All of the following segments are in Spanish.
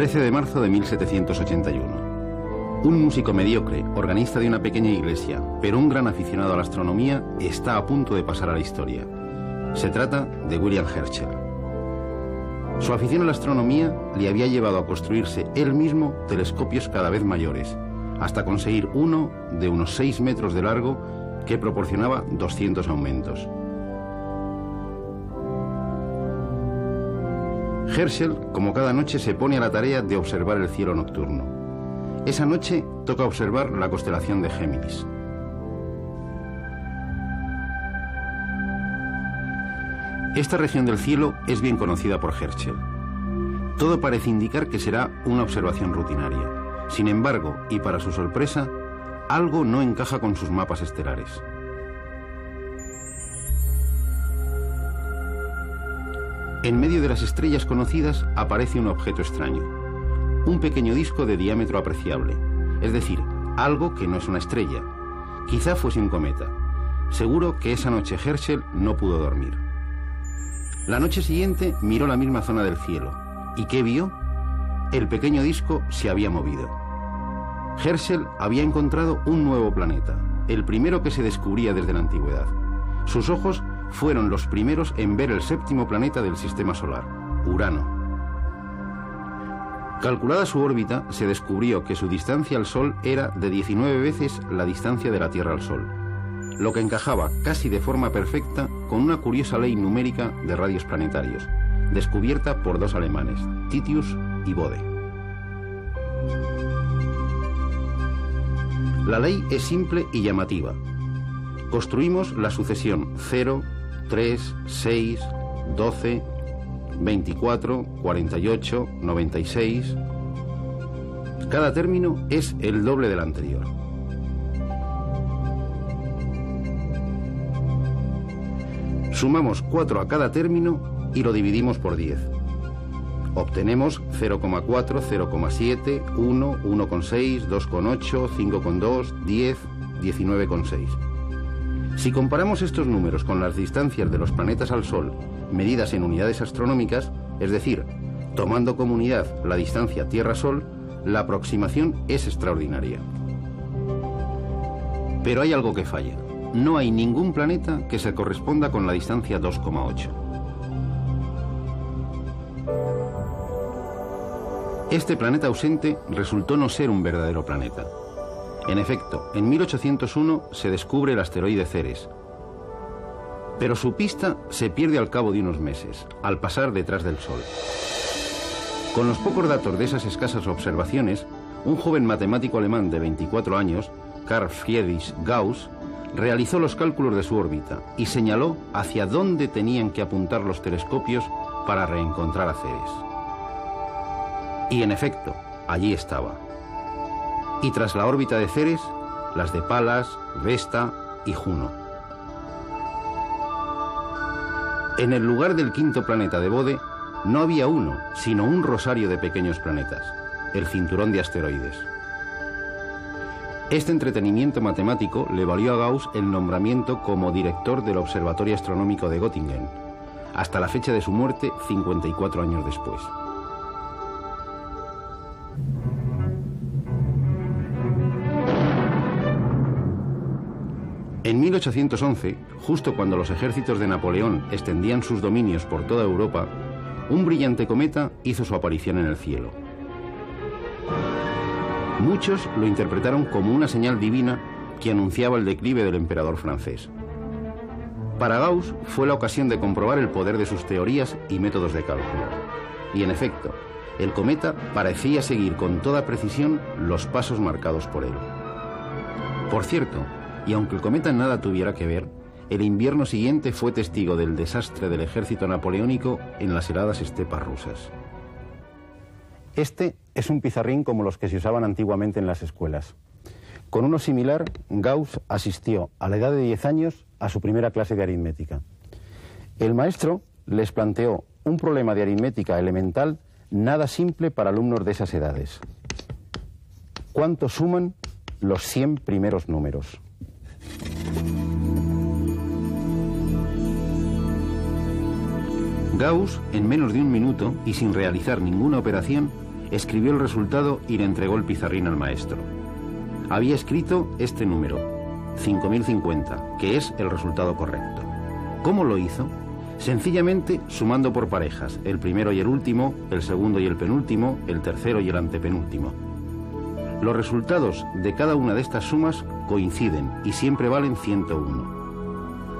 13 de marzo de 1781. Un músico mediocre, organista de una pequeña iglesia, pero un gran aficionado a la astronomía, está a punto de pasar a la historia. Se trata de William Herschel. Su afición a la astronomía le había llevado a construirse él mismo telescopios cada vez mayores, hasta conseguir uno de unos 6 metros de largo que proporcionaba 200 aumentos. Herschel, como cada noche, se pone a la tarea de observar el cielo nocturno. Esa noche toca observar la constelación de Géminis. Esta región del cielo es bien conocida por Herschel. Todo parece indicar que será una observación rutinaria. Sin embargo, y para su sorpresa, algo no encaja con sus mapas estelares. En medio de las estrellas conocidas aparece un objeto extraño, un pequeño disco de diámetro apreciable, es decir, algo que no es una estrella. Quizá fuese un cometa. Seguro que esa noche Herschel no pudo dormir. La noche siguiente miró la misma zona del cielo. ¿Y qué vio? El pequeño disco se había movido. Herschel había encontrado un nuevo planeta, el primero que se descubría desde la antigüedad. Sus ojos fueron los primeros en ver el 7º planeta del sistema solar, Urano. Calculada su órbita, se descubrió que su distancia al Sol era de 19 veces la distancia de la Tierra al Sol, lo que encajaba casi de forma perfecta con una curiosa ley numérica de radios planetarios, descubierta por 2 alemanes, Titius y Bode. La ley es simple y llamativa. Construimos la sucesión 0, 3, 6, 12, 24, 48, 96. Cada término es el doble del anterior. Sumamos 4 a cada término y lo dividimos por 10. Obtenemos 0,4, 0,7, 1, 1,6, 2,8, 5,2, 10, 19,6. Si comparamos estos números con las distancias de los planetas al Sol, medidas en unidades astronómicas, es decir, tomando como unidad la distancia Tierra-Sol, la aproximación es extraordinaria. Pero hay algo que falla. No hay ningún planeta que se corresponda con la distancia 2,8. Este planeta ausente resultó no ser un verdadero planeta. En efecto, en 1801 se descubre el asteroide Ceres. Pero su pista se pierde al cabo de unos meses, al pasar detrás del Sol. Con los pocos datos de esas escasas observaciones, un joven matemático alemán de 24 años, Carl Friedrich Gauss, realizó los cálculos de su órbita y señaló hacia dónde tenían que apuntar los telescopios para reencontrar a Ceres. Y en efecto, allí estaba. Y tras la órbita de Ceres, las de Palas, Vesta y Juno. En el lugar del 5º planeta de Bode no había uno, sino un rosario de pequeños planetas, el cinturón de asteroides. Este entretenimiento matemático le valió a Gauss el nombramiento como director del Observatorio Astronómico de Göttingen, hasta la fecha de su muerte 54 años después. En 1811, justo cuando los ejércitos de Napoleón extendían sus dominios por toda Europa, un brillante cometa hizo su aparición en el cielo. Muchos lo interpretaron como una señal divina que anunciaba el declive del emperador francés. Para Gauss fue la ocasión de comprobar el poder de sus teorías y métodos de cálculo. Y en efecto, el cometa parecía seguir con toda precisión los pasos marcados por él. Por cierto, y aunque el cometa nada tuviera que ver, el invierno siguiente fue testigo del desastre del ejército napoleónico en las heladas estepas rusas. Este es un pizarrín como los que se usaban antiguamente en las escuelas. Con uno similar, Gauss asistió a la edad de 10 años a su primera clase de aritmética. El maestro les planteó un problema de aritmética elemental nada simple para alumnos de esas edades. ¿Cuánto suman los 100 primeros números? Gauss, en menos de un minuto y sin realizar ninguna operación, escribió el resultado y le entregó el pizarrín al maestro. Había escrito este número, 5050, que es el resultado correcto. ¿Cómo lo hizo? Sencillamente sumando por parejas, el primero y el último, el segundo y el penúltimo, el tercero y el antepenúltimo. Los resultados de cada una de estas sumas coinciden y siempre valen 101.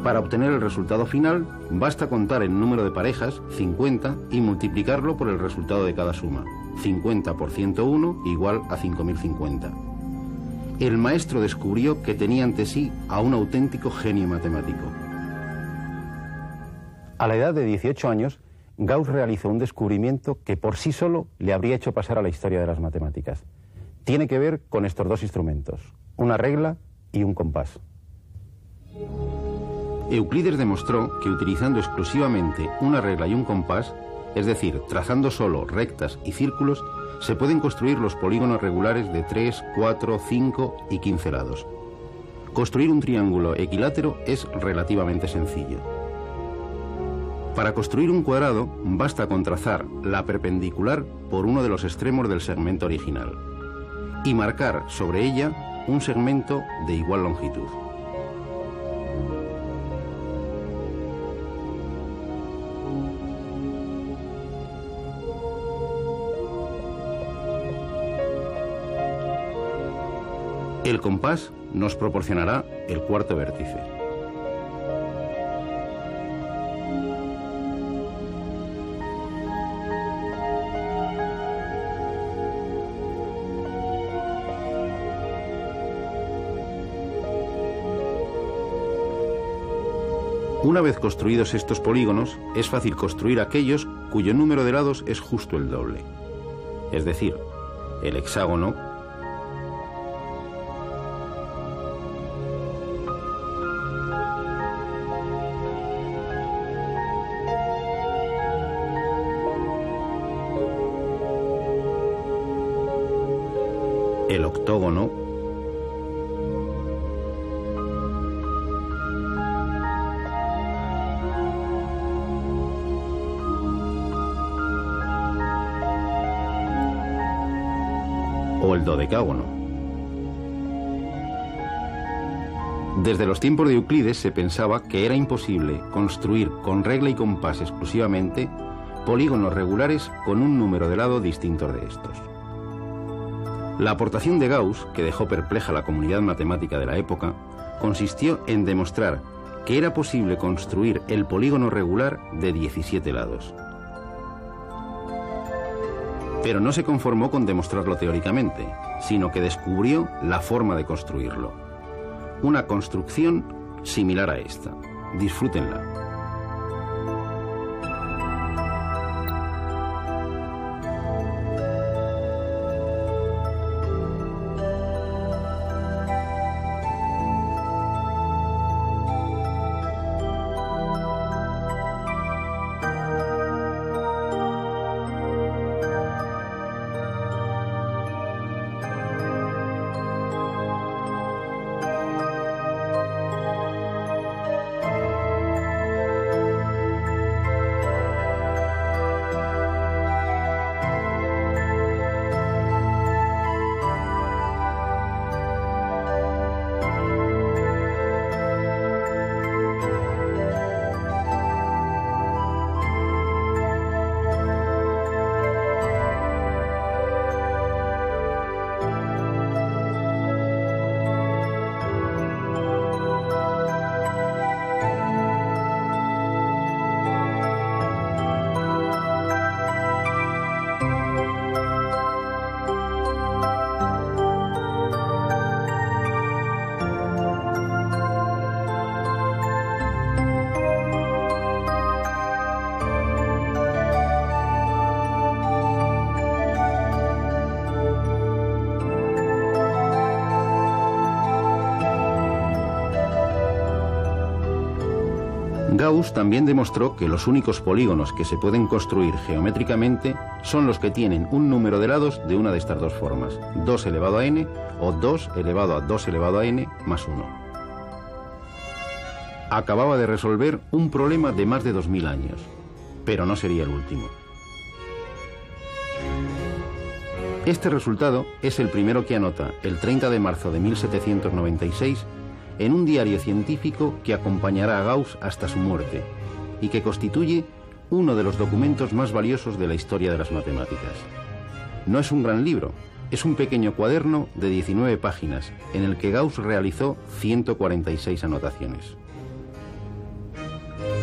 Para obtener el resultado final, basta contar el número de parejas, 50, y multiplicarlo por el resultado de cada suma. 50 por 101 igual a 5050. El maestro descubrió que tenía ante sí a un auténtico genio matemático. A la edad de 18 años, Gauss realizó un descubrimiento que por sí solo le habría hecho pasar a la historia de las matemáticas. Tiene que ver con estos dos instrumentos, una regla y un compás. Euclides demostró que utilizando exclusivamente una regla y un compás, es decir, trazando solo rectas y círculos, se pueden construir los polígonos regulares de 3, 4, 5 y 15 lados. Construir un triángulo equilátero es relativamente sencillo. Para construir un cuadrado, basta con trazar la perpendicular por uno de los extremos del segmento original y marcar sobre ella un segmento de igual longitud. El compás nos proporcionará el cuarto vértice. Una vez construidos estos polígonos, es fácil construir aquellos cuyo número de lados es justo el doble. Es decir, el hexágono, el octógono, o el dodecágono. Desde los tiempos de Euclides se pensaba que era imposible construir con regla y compás exclusivamente polígonos regulares con un número de lados distintos de estos. La aportación de Gauss, que dejó perpleja a la comunidad matemática de la época, consistió en demostrar que era posible construir el polígono regular de 17 lados. Pero no se conformó con demostrarlo teóricamente, sino que descubrió la forma de construirlo. Una construcción similar a esta. Disfrútenla. Gauss también demostró que los únicos polígonos que se pueden construir geométricamente son los que tienen un número de lados de una de estas dos formas, 2 elevado a n o 2 elevado a 2 elevado a n más 1. Acababa de resolver un problema de más de 2000 años, pero no sería el último. Este resultado es el primero que anota el 30 de marzo de 1796 en un diario científico que acompañará a Gauss hasta su muerte y que constituye uno de los documentos más valiosos de la historia de las matemáticas. No es un gran libro, es un pequeño cuaderno de 19 páginas en el que Gauss realizó 146 anotaciones.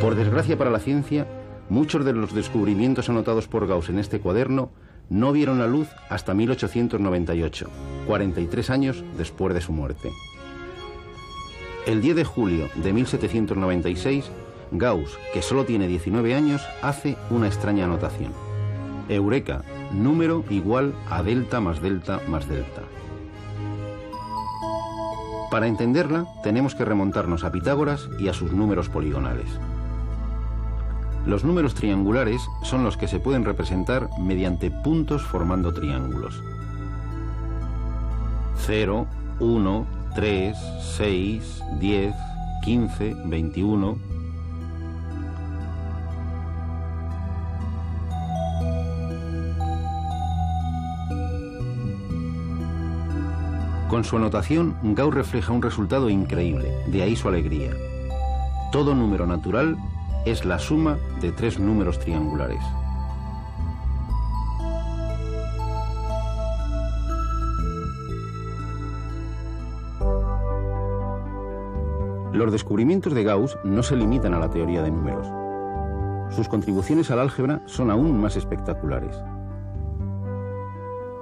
Por desgracia para la ciencia, muchos de los descubrimientos anotados por Gauss en este cuaderno no vieron la luz hasta 1898, 43 años después de su muerte. El 10 de julio de 1796, Gauss, que solo tiene 19 años, hace una extraña anotación. Eureka, número igual a delta más delta más delta. Para entenderla, tenemos que remontarnos a Pitágoras y a sus números poligonales. Los números triangulares son los que se pueden representar mediante puntos formando triángulos. 0, 1, 3, 6, 10, 15, 21... Con su anotación, Gauss refleja un resultado increíble, de ahí su alegría. Todo número natural es la suma de tres números triangulares. Los descubrimientos de Gauss no se limitan a la teoría de números. Sus contribuciones al álgebra son aún más espectaculares.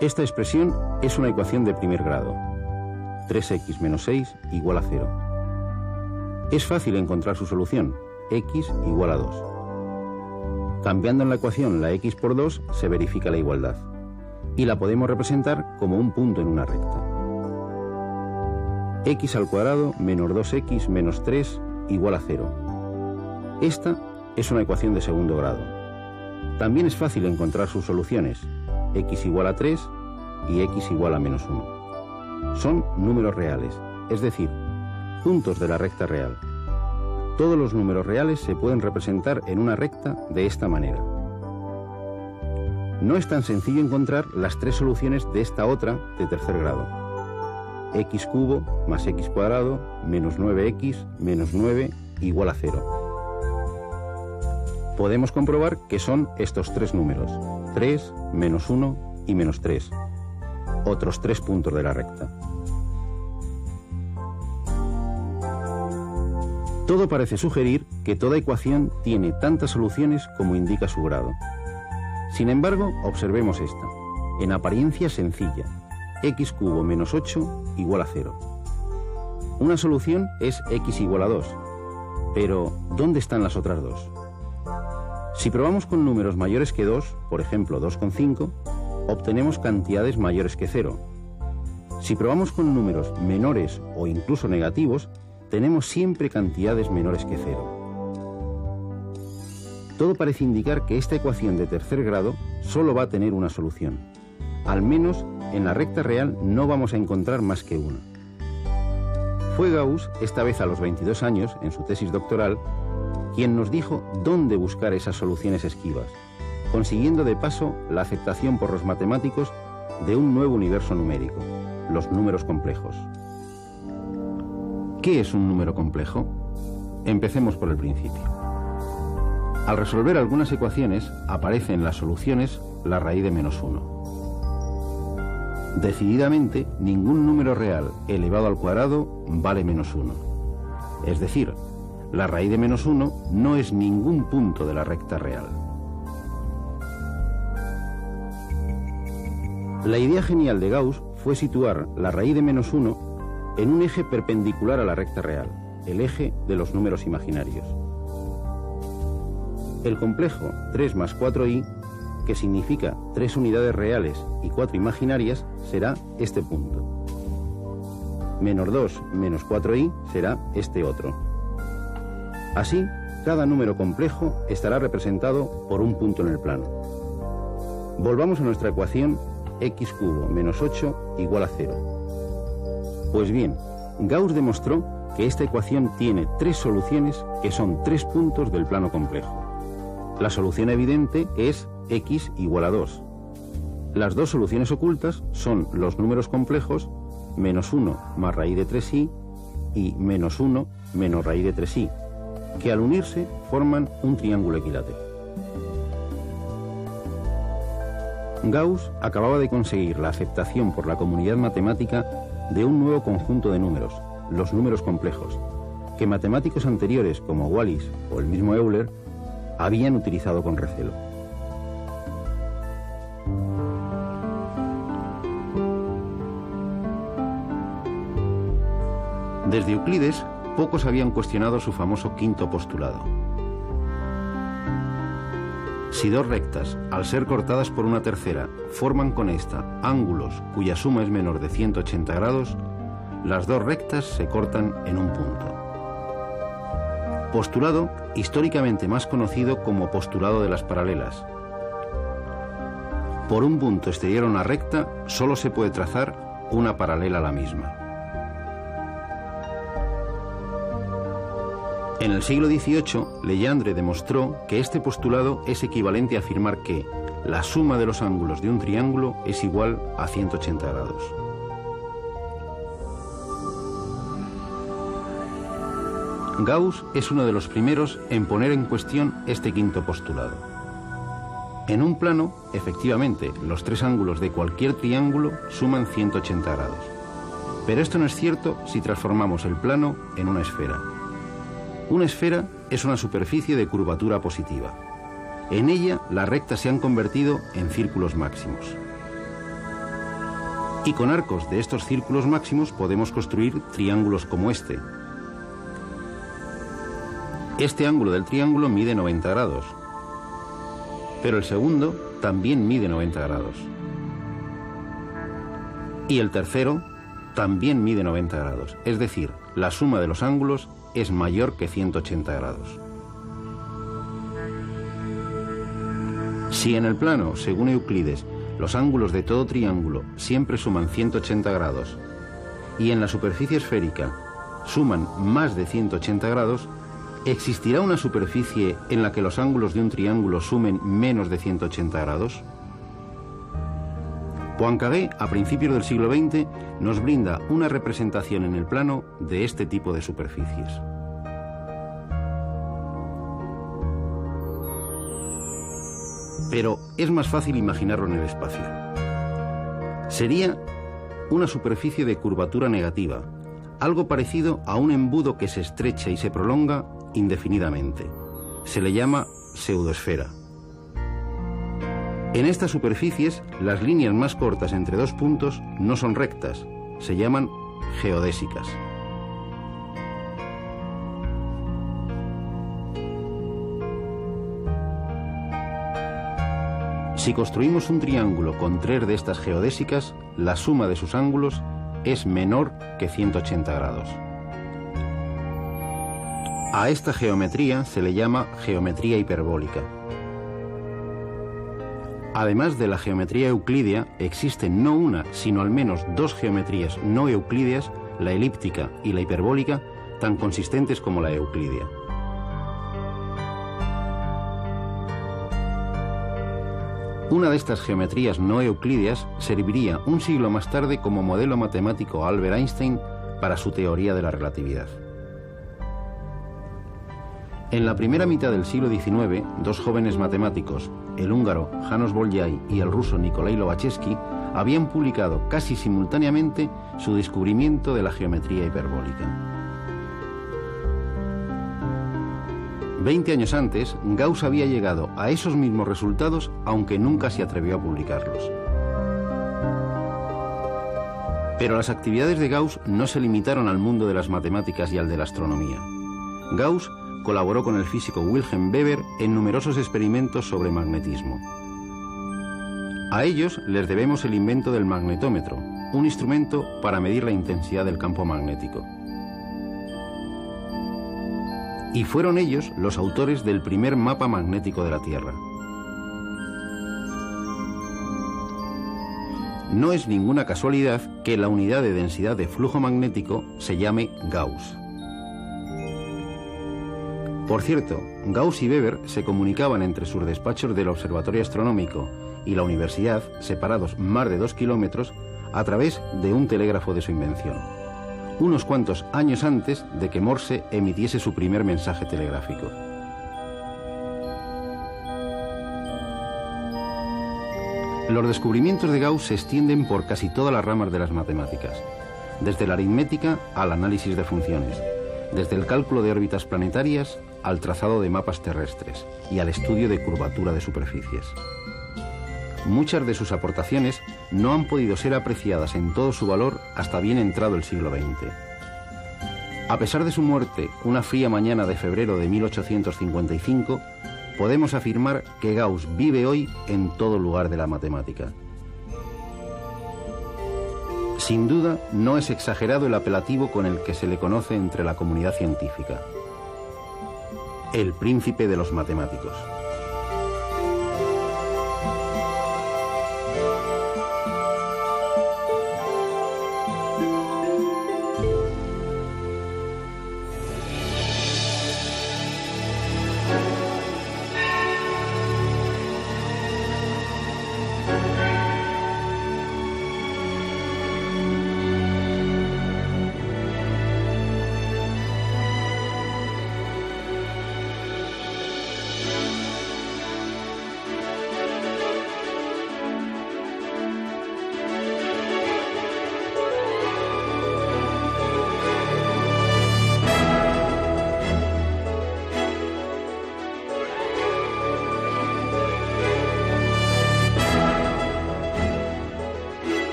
Esta expresión es una ecuación de primer grado. 3x menos 6 igual a 0. Es fácil encontrar su solución, x igual a 2. Cambiando en la ecuación la x por 2 se verifica la igualdad y la podemos representar como un punto en una recta. X al cuadrado menos 2x menos 3 igual a 0. Esta es una ecuación de segundo grado. También es fácil encontrar sus soluciones, x igual a 3 y x igual a menos 1. Son números reales, es decir, puntos de la recta real. Todos los números reales se pueden representar en una recta de esta manera. No es tan sencillo encontrar las tres soluciones de esta otra de tercer grado. X cubo más x cuadrado menos 9x menos 9 igual a 0. Podemos comprobar que son estos tres números, 3, menos 1 y menos 3. Otros tres puntos de la recta. Todo parece sugerir que toda ecuación tiene tantas soluciones como indica su grado. Sin embargo, observemos esta, en apariencia sencilla, x cubo menos 8 igual a 0. Una solución es x igual a 2, pero ¿dónde están las otras dos? Si probamos con números mayores que 2, por ejemplo 2,5, obtenemos cantidades mayores que 0. Si probamos con números menores o incluso negativos, tenemos siempre cantidades menores que 0. Todo parece indicar que esta ecuación de tercer grado solo va a tener una solución. Al menos en la recta real no vamos a encontrar más que una. Fue Gauss, esta vez a los 22 años, en su tesis doctoral, quien nos dijo dónde buscar esas soluciones esquivas, consiguiendo de paso la aceptación por los matemáticos de un nuevo universo numérico, los números complejos. ¿Qué es un número complejo? Empecemos por el principio. Al resolver algunas ecuaciones, aparece en las soluciones la raíz de menos 1. Decididamente, ningún número real elevado al cuadrado vale menos 1. Es decir, la raíz de menos 1 no es ningún punto de la recta real. La idea genial de Gauss fue situar la raíz de menos 1 en un eje perpendicular a la recta real, el eje de los números imaginarios. El complejo 3 más 4i, que significa 3 unidades reales y 4 imaginarias, será este punto. Menos 2 menos 4i será este otro. Así, cada número complejo estará representado por un punto en el plano. Volvamos a nuestra ecuación x cubo menos 8 igual a 0. Pues bien, Gauss demostró que esta ecuación tiene tres soluciones que son tres puntos del plano complejo. La solución evidente es x igual a 2. Las dos soluciones ocultas son los números complejos -1 más raíz de 3i y -1 menos raíz de 3i, que al unirse forman un triángulo equilátero. Gauss acababa de conseguir la aceptación por la comunidad matemática de un nuevo conjunto de números, los números complejos, que matemáticos anteriores como Wallis o el mismo Euler habían utilizado con recelo. Desde Euclides, pocos habían cuestionado su famoso quinto postulado. Si dos rectas, al ser cortadas por una tercera, forman con esta ángulos cuya suma es menor de 180 grados, las dos rectas se cortan en un punto. Postulado históricamente más conocido como postulado de las paralelas. Por un punto exterior a una recta solo se puede trazar una paralela a la misma. En el siglo XVIII, Legendre demostró que este postulado es equivalente a afirmar que la suma de los ángulos de un triángulo es igual a 180 grados. Gauss es uno de los primeros en poner en cuestión este quinto postulado. En un plano, efectivamente, los tres ángulos de cualquier triángulo suman 180 grados. Pero esto no es cierto si transformamos el plano en una esfera. Una esfera es una superficie de curvatura positiva. En ella, las rectas se han convertido en círculos máximos. Y con arcos de estos círculos máximos podemos construir triángulos como este. Este ángulo del triángulo mide 90 grados, pero el segundo también mide 90 grados. Y el tercero también mide 90 grados, es decir, la suma de los ángulos es mayor que 180 grados. Si en el plano, según Euclides, los ángulos de todo triángulo siempre suman 180 grados y en la superficie esférica suman más de 180 grados, ¿existirá una superficie en la que los ángulos de un triángulo sumen menos de 180 grados? Poincaré, a principios del siglo XX, nos brinda una representación en el plano de este tipo de superficies. Pero es más fácil imaginarlo en el espacio. Sería una superficie de curvatura negativa, algo parecido a un embudo que se estrecha y se prolonga indefinidamente. Se le llama pseudoesfera. En estas superficies, las líneas más cortas entre dos puntos no son rectas, se llaman geodésicas. Si construimos un triángulo con tres de estas geodésicas, la suma de sus ángulos es menor que 180 grados. A esta geometría se le llama geometría hiperbólica. Además de la geometría euclídea, existen no una, sino al menos dos geometrías no euclídeas, la elíptica y la hiperbólica, tan consistentes como la euclídea. Una de estas geometrías no euclídeas serviría un siglo más tarde como modelo matemático a Albert Einstein para su teoría de la relatividad. En la primera mitad del siglo XIX, dos jóvenes matemáticos, el húngaro János Bolyai y el ruso Nikolai Lobachevsky, habían publicado casi simultáneamente su descubrimiento de la geometría hiperbólica. 20 años antes, Gauss había llegado a esos mismos resultados, aunque nunca se atrevió a publicarlos. Pero las actividades de Gauss no se limitaron al mundo de las matemáticas y al de la astronomía. Gauss colaboró con el físico Wilhelm Weber en numerosos experimentos sobre magnetismo. A ellos les debemos el invento del magnetómetro, un instrumento para medir la intensidad del campo magnético. Y fueron ellos los autores del primer mapa magnético de la Tierra. No es ninguna casualidad que la unidad de densidad de flujo magnético se llame Gauss. Por cierto, Gauss y Weber se comunicaban entre sus despachos del Observatorio Astronómico y la universidad, separados más de 2 kilómetros, a través de un telégrafo de su invención, unos cuantos años antes de que Morse emitiese su primer mensaje telegráfico. Los descubrimientos de Gauss se extienden por casi todas las ramas de las matemáticas, desde la aritmética al análisis de funciones, desde el cálculo de órbitas planetarias al trazado de mapas terrestres y al estudio de curvatura de superficies. Muchas de sus aportaciones no han podido ser apreciadas en todo su valor hasta bien entrado el siglo XX. A pesar de su muerte, una fría mañana de febrero de 1855, podemos afirmar que Gauss vive hoy en todo lugar de la matemática. Sin duda, no es exagerado el apelativo con el que se le conoce entre la comunidad científica: el príncipe de los matemáticos.